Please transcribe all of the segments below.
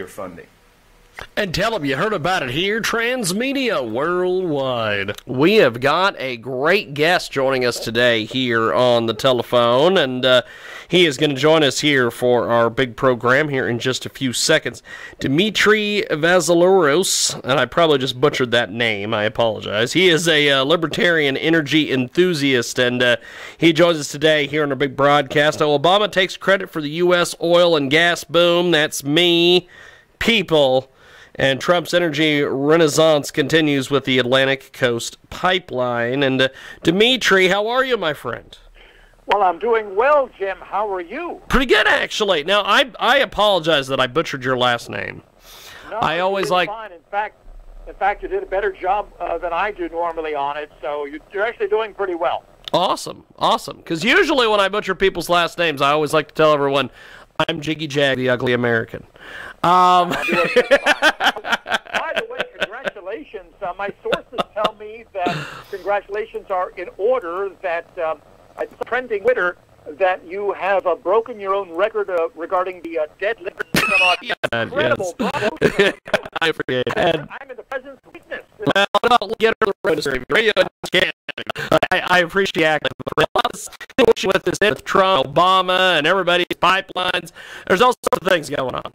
funding. And tell them you heard about it here, Transmedia Worldwide. We have got a great guest joining us today here on the telephone, and he is going to join us here for our big program here in just a few seconds. Dimitri Vassilaros, and I probably just butchered that name, I apologize. He is a libertarian energy enthusiast, and he joins us today here on our big broadcast. Now, Obama takes credit for the U.S. oil and gas boom. That's me, people. And Trump's energy renaissance continues with the Atlantic Coast Pipeline. And Dimitri, how are you, my friend? Well, I'm doing well, Jim. How are you? Pretty good, actually. Now, I apologize that I butchered your last name. No, I always like. Fine. In fact, you did a better job than I do normally on it. So you're actually doing pretty well. Awesome, awesome. Because usually when I butcher people's last names, I always like to tell everyone, I'm Jiggy Jag, the ugly American. By the way, congratulations. My sources tell me that congratulations are in order, that it's trending Twitter that you have broken your own record regarding the dead liver. Incredible. Yes. Bravo. I appreciate it. I'm in the president's weakness. Well, no, get her the radio. I appreciate it. With this, with Trump, Obama, and everybody's pipelines, there's all sorts of things going on.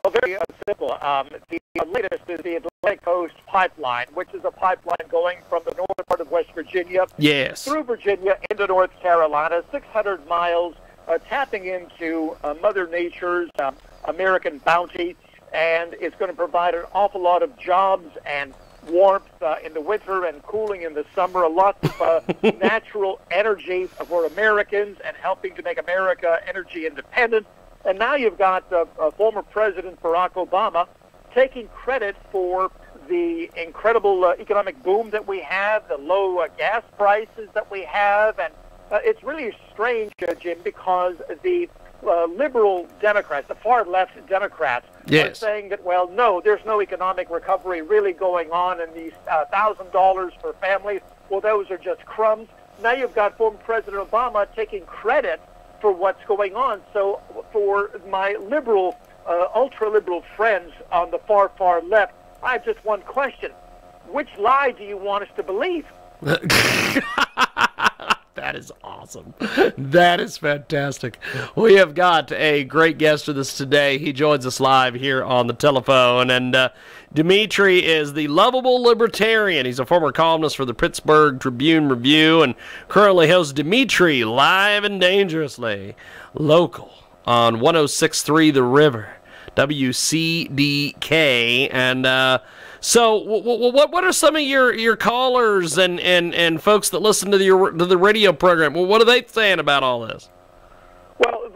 Well, very simple. The latest is the Atlantic Coast Pipeline, which is a pipeline going from the northern part of West Virginia through Virginia into North Carolina, 600 miles, tapping into Mother Nature's American bounty, and it's going to provide an awful lot of jobs and warmth in the winter and cooling in the summer, a lot of natural energy for Americans and helping to make America energy independent. And now you've got former President Barack Obama taking credit for the incredible economic boom that we have, the low gas prices that we have. And it's really strange, Jim, because the liberal Democrats, the far-left Democrats, are saying that, well, no, there's no economic recovery really going on, and these $1,000 for families, well, those are just crumbs. Now you've got former President Obama taking credit for what's going on. So for my liberal, ultra-liberal friends on the far, far left, I have just one question. Which lie do you want us to believe? That is awesome. That is fantastic. We have got a great guest with us today. He joins us live here on the telephone. And Dimitri is the lovable libertarian. He's a former columnist for the Pittsburgh Tribune-Review and currently hosts Dimitri Live and Dangerously, local on 106.3 The River, WCDK. And so what are some of your callers and folks that listen to the radio program? Well, what are they saying about all this? Well,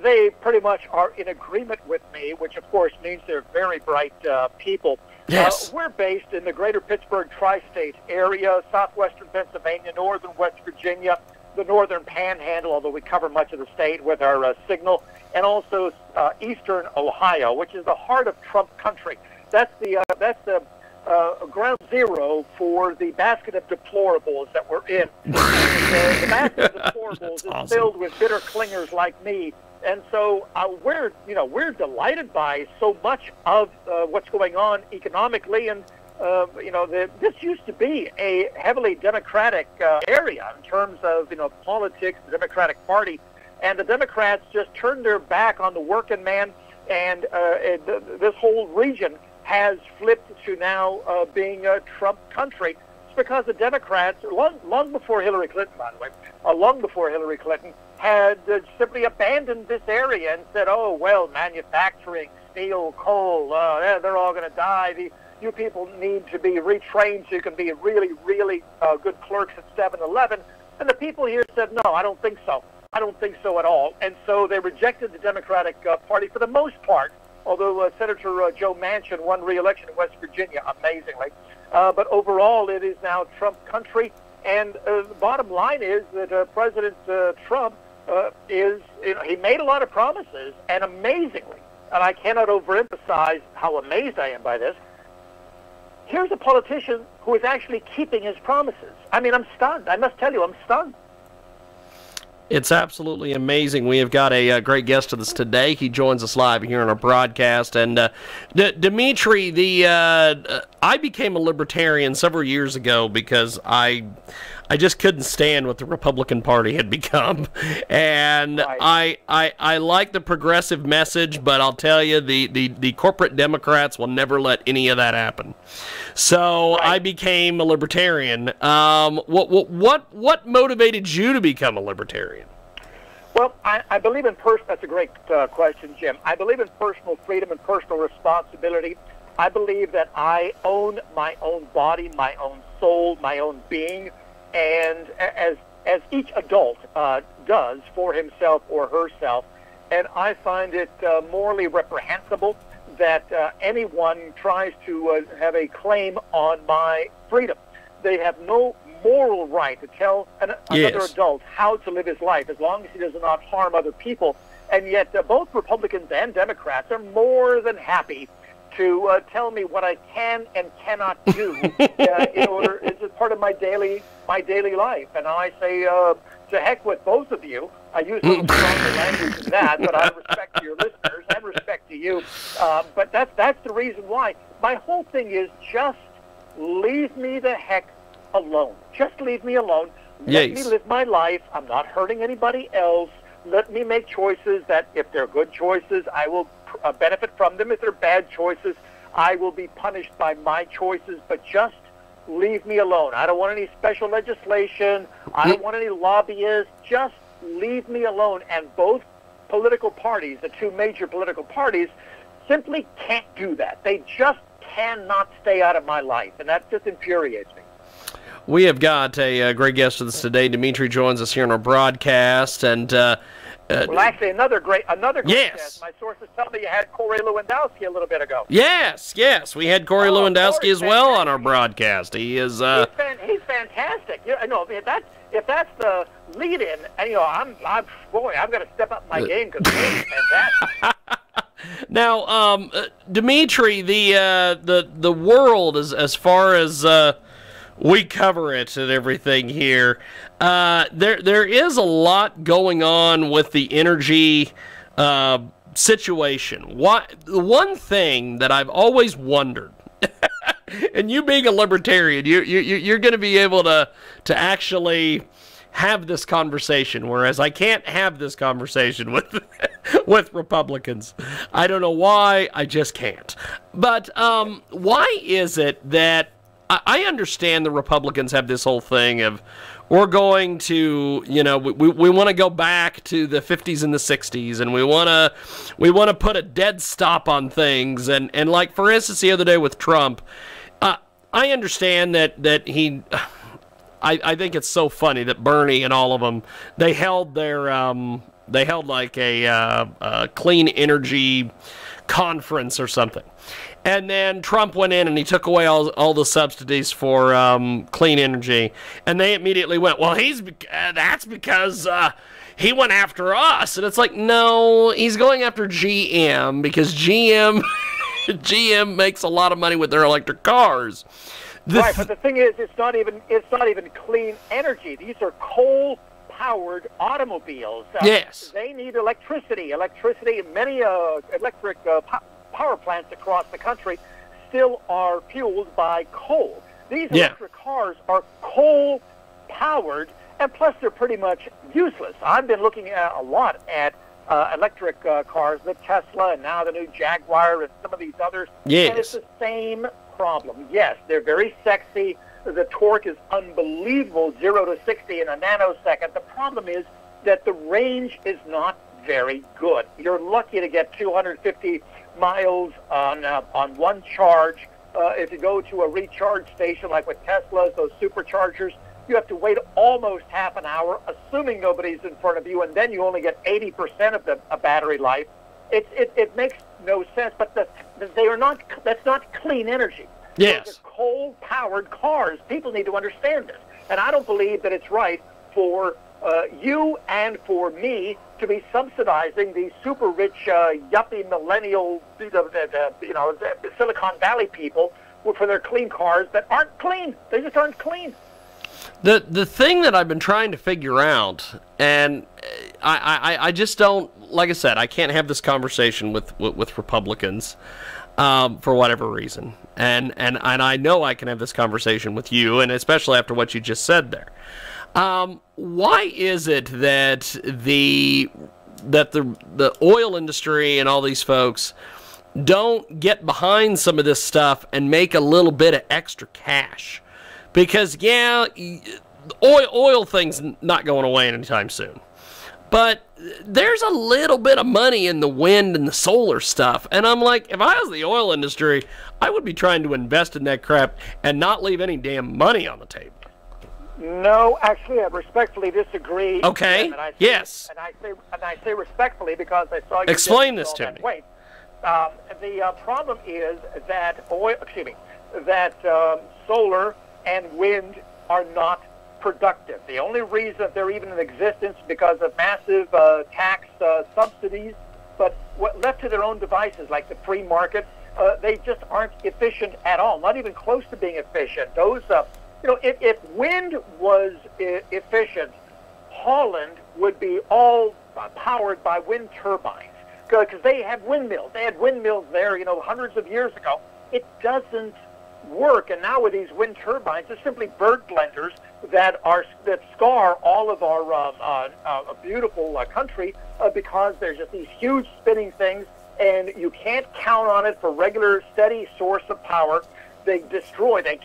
they pretty much are in agreement with me, which of course means they're very bright people. Yes. We're based in the greater Pittsburgh tri-state area, southwestern Pennsylvania, northern West Virginia, the northern panhandle, although we cover much of the state with our signal, and also eastern Ohio, which is the heart of Trump country. That's the ground zero for the basket of deplorables that we're in. The basket of deplorables is filled with bitter clingers like me, and so we're delighted by so much of what's going on economically, and this used to be a heavily Democratic area in terms of politics, the Democratic Party, and the Democrats just turned their back on the working man, and this whole region has flipped to now being a Trump country. It's because the Democrats, long before Hillary Clinton, by the way, long before Hillary Clinton, had simply abandoned this area and said, oh, well, manufacturing, steel, coal, they're all going to die. You people need to be retrained so you can be really, really good clerks at 7-Eleven. And the people here said, no, I don't think so. I don't think so at all. And so they rejected the Democratic Party for the most part, although Senator Joe Manchin won re-election in West Virginia, amazingly. But overall, it is now Trump country. And the bottom line is that President Trump he made a lot of promises, and amazingly, and I cannot overemphasize how amazed I am by this, here's a politician who is actually keeping his promises. I mean, I'm stunned. I must tell you, I'm stunned. It's absolutely amazing. We have got a great guest with us today. He joins us live here on our broadcast. And Dimitri, I became a libertarian several years ago because I just couldn't stand what the Republican Party had become. And right. I like the progressive message, but I'll tell you, the corporate Democrats will never let any of that happen. So right. I became a libertarian. What motivated you to become a libertarian? Well, I believe in that's a great question, Jim. I believe in personal freedom and personal responsibility. I believe that I own my own body, my own soul, my own being, and as each adult does for himself or herself. And I find it morally reprehensible that anyone tries to have a claim on my freedom. They have no moral right to tell another adult how to live his life, as long as he does not harm other people. And yet both Republicans and Democrats are more than happy to tell me what I can and cannot do in order. It's part of my daily life. And I say, to heck with both of you. I use a little stronger language than that, but out of respect to your listeners and respect to you. But that's the reason why. My whole thing is just leave me the heck alone. Just leave me alone. Let me live my life. I'm not hurting anybody else. Let me make choices that, if they're good choices, I will benefit from them. If they're bad choices, I will be punished by my choices. But just leave me alone. I don't want any special legislation. I don't want any lobbyists. Just leave me alone. And both political parties, the two major political parties, simply can't do that. They just cannot stay out of my life, and that just infuriates me. We have got a great guest with us today. Dimitri joins us here on our broadcast, and well, actually, another great guest. My sources tell me you had Corey Lewandowski a little bit ago. Yes, we had Corey Lewandowski as well on our broadcast. He is he's fantastic. If that's the lead-in, I'm going to step up my game because he's fantastic. Now, Dimitri, the world, as far as we cover it and everything here, there is a lot going on with the energy situation. The one thing that I've always wondered, and you being a libertarian, you're going to be able to actually have this conversation, whereas I can't have this conversation with Republicans. I don't know why, I just can't. But why is it that I understand the Republicans have this whole thing of, we're going to, we want to go back to the 50s and the 60s, and we want to put a dead stop on things, and like, for instance, the other day with Trump, I understand that he, I think it's so funny that Bernie and all of them, they held like a clean energy conference or something. And then Trump went in and he took away all the subsidies for clean energy. And they immediately went, well, that's because he went after us. And it's like, no, he's going after GM because GM makes a lot of money with their electric cars. Right, but the thing is, it's not even clean energy. These are coal-powered automobiles. Yes. They need electricity. Many electric power plants across the country still are fueled by coal. These electric cars are coal-powered, and plus they're pretty much useless. I've been looking a lot at electric cars, the Tesla, and now the new Jaguar, and some of these others. Yes. And it's the same problem. Yes, they're very sexy. The torque is unbelievable, 0 to 60 in a nanosecond. The problem is that the range is not very good. You're lucky to get 250 miles on one charge. If you go to a recharge station like with Teslas, those superchargers, you have to wait almost half an hour, assuming nobody's in front of you, and then you only get 80% of the battery life. It makes no sense, but that's not clean energy. Yes. Those are coal-powered cars. People need to understand this. And I don't believe that it's right for you and for me to be subsidizing these super rich, yuppie millennial, Silicon Valley people for their clean cars that aren't clean. They just aren't clean. The thing that I've been trying to figure out, and I just don't, like I said, I can't have this conversation with Republicans for whatever reason, and I know I can have this conversation with you, and especially after what you just said there. Why is it that the oil industry and all these folks don't get behind some of this stuff and make a little bit of extra cash? Because, yeah, oil thing's not going away anytime soon. But there's a little bit of money in the wind and the solar stuff. And I'm like, if I was the oil industry, I would be trying to invest in that crap and not leave any damn money on the table. No, actually, I respectfully disagree. Okay, yes. And I say respectfully because I saw you... Explain this to me. Wait. The problem is that solar and wind are not productive. The only reason they're even in existence is because of massive tax subsidies, but left to their own devices, like the free market, they just aren't efficient at all, not even close to being efficient. Those, if wind was efficient, Holland would be all powered by wind turbines, because they have windmills. They had windmills there, hundreds of years ago. It doesn't work, and now with these wind turbines, they're simply bird blenders that scar all of our beautiful country because there's just these huge spinning things, and you can't count on it for regular, steady source of power. They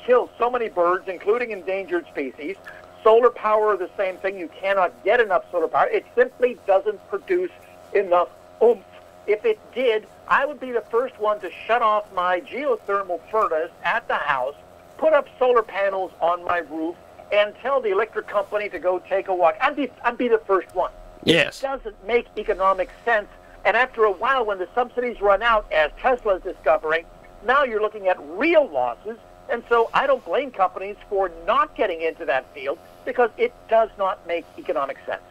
kill so many birds, including endangered species. Solar power, the same thing. You cannot get enough solar power. It simply doesn't produce enough oomph. If it did, I would be the first one to shut off my geothermal furnace at the house, put up solar panels on my roof, and tell the electric company to go take a walk. I'd be the first one. Yes. It doesn't make economic sense. And after a while, when the subsidies run out, as Tesla is discovering, now you're looking at real losses. And so I don't blame companies for not getting into that field because it does not make economic sense.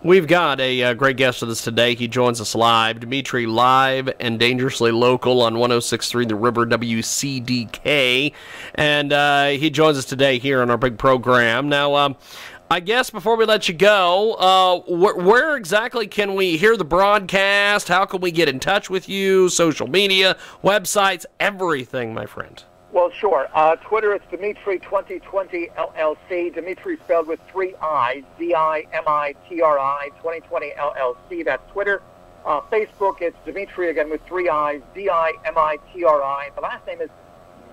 We've got a great guest with us today. He joins us live. Dimitri, live and dangerously local on 106.3 The River WCDK. And he joins us today here on our big program. Now, I guess before we let you go, where exactly can we hear the broadcast? How can we get in touch with you? Social media, websites, everything, my friend. Well, sure. Twitter, it's Dimitri2020 LLC. Dimitri spelled with 3 I's, Dimitri 2020 LLC. That's Twitter. Facebook, it's Dimitri again with 3 I's, Dimitri. The last name is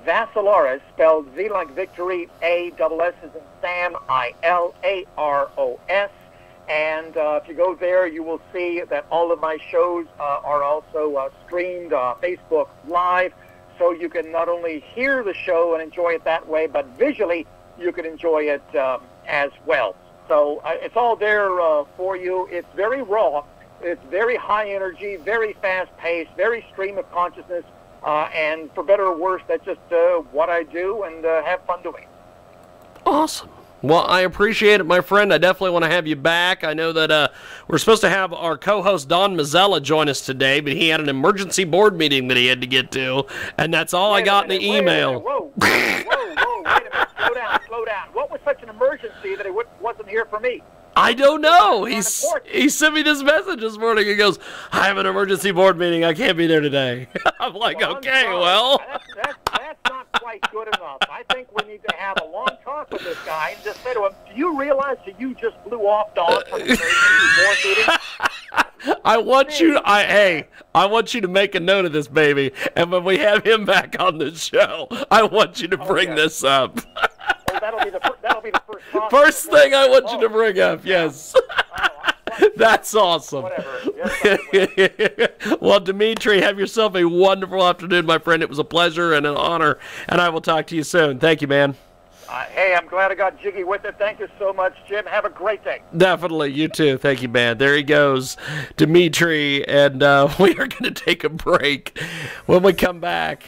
Vassilaros, spelled V like victory, A-double-S as in Sam, I-L-A-R-O-S. And if you go there, you will see that all of my shows are also streamed Facebook Live. So you can not only hear the show and enjoy it that way, but visually you can enjoy it as well. So it's all there for you. It's very raw. It's very high energy, very fast paced, very stream of consciousness. And for better or worse, that's just what I do and have fun doing. Awesome. Well, I appreciate it, my friend. I definitely want to have you back. I know that we're supposed to have our co-host Don Mazzella join us today, but he had an emergency board meeting that he had to get to, and that's all I got in the email. Whoa, wait a minute. Slow down. What was such an emergency that it wasn't here for me? I don't know. He sent me this message this morning. He goes, I have an emergency board meeting. I can't be there today. I'm like, okay, well. That's not quite good enough. I think we need to have a long talk with this guy and just say to him, do you realize that you just blew off Dawn from the emergency board meeting? I want you to make a note of this, baby. And when we have him back on the show, I want you to bring this up. That'll be the first topic. First thing I want you to bring up, yes. That's awesome. Whatever. Yes, well, Dimitri, have yourself a wonderful afternoon, my friend. It was a pleasure and an honor, and I will talk to you soon. Thank you, man. Hey, I'm glad I got Jiggy with it. Thank you so much, Jim. Have a great day. Definitely. You too. Thank you, man. There he goes, Dimitri, and we are going to take a break. When we come back,